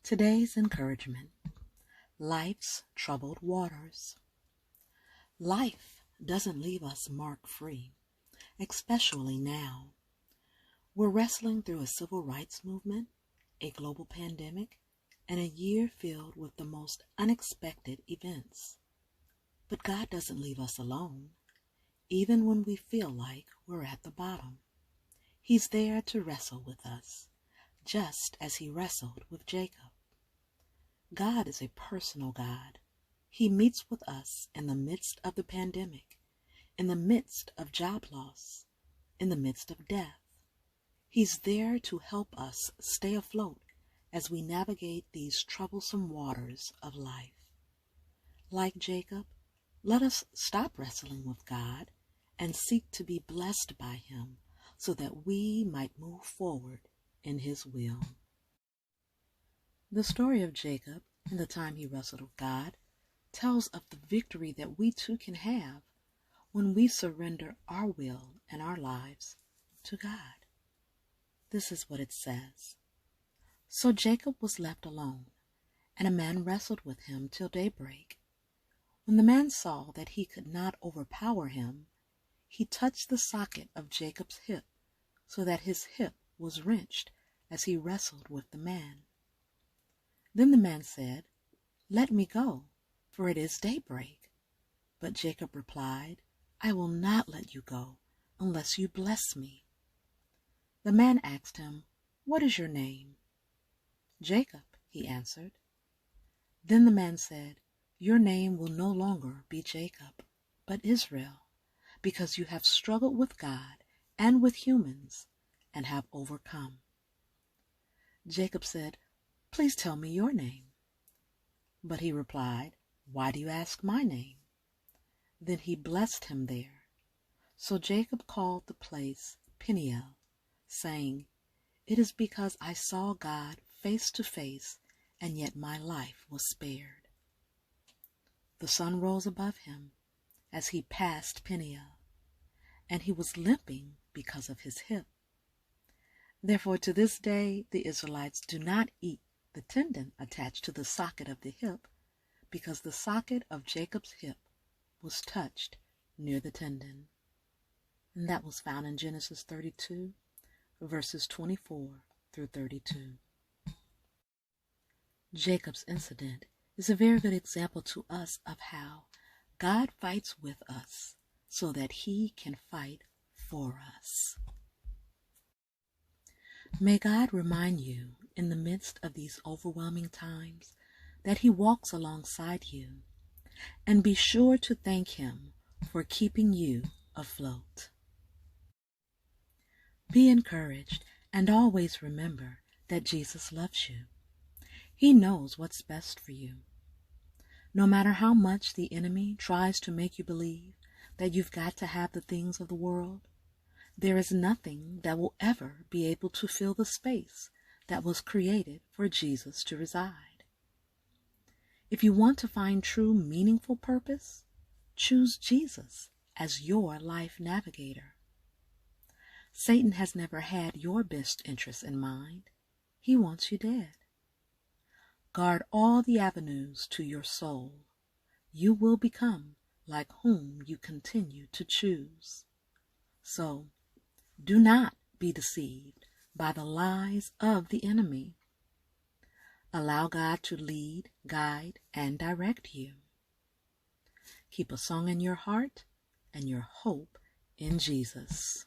Today's encouragement: life's troubled waters. Life doesn't leave us mark-free, especially now. We're wrestling through a civil rights movement, a global pandemic, and a year filled with the most unexpected events. But God doesn't leave us alone, even when we feel like we're at the bottom. He's there to wrestle with us, just as he wrestled with Jacob. God is a personal God. He meets with us in the midst of the pandemic, in the midst of job loss, in the midst of death. He's there to help us stay afloat as we navigate these troublesome waters of life. Like Jacob, let us stop wrestling with God and seek to be blessed by him so that we might move forward in his will. The story of Jacob and the time he wrestled with God tells of the victory that we too can have when we surrender our will and our lives to God. This is what it says. So Jacob was left alone, and a man wrestled with him till daybreak. When the man saw that he could not overpower him, he touched the socket of Jacob's hip, so that his hip was wrenched as he wrestled with the man. Then the man said, "Let me go, for it is daybreak." But Jacob replied, "I will not let you go unless you bless me." The man asked him, "What is your name?" "Jacob," he answered. Then the man said, "Your name will no longer be Jacob, but Israel, because you have struggled with God and with humans and have overcome." Jacob said, "Please tell me your name." But he replied, "Why do you ask my name?" Then he blessed him there. So Jacob called the place Peniel, saying, "It is because I saw God face to face, and yet my life was spared." The sun rose above him as he passed Peniel, and he was limping because of his hip. Therefore, to this day, the Israelites do not eat the tendon attached to the socket of the hip, because the socket of Jacob's hip was touched near the tendon. And that was found in Genesis 32, verses 24 through 32. Jacob's incident is a very good example to us of how God fights with us so that he can fight for us. May God remind you in the midst of these overwhelming times that he walks alongside you, and be sure to thank him for keeping you afloat. Be encouraged and always remember that Jesus loves you. He knows what's best for you. No matter how much the enemy tries to make you believe that you've got to have the things of the world, there is nothing that will ever be able to fill the space that was created for Jesus to reside. If you want to find true meaningful purpose, choose Jesus as your life navigator. Satan has never had your best interests in mind. He wants you dead. Guard all the avenues to your soul. You will become like whom you continue to choose. So, do not be deceived by the lies of the enemy. Allow God to lead, guide, and direct you. Keep a song in your heart and your hope in Jesus.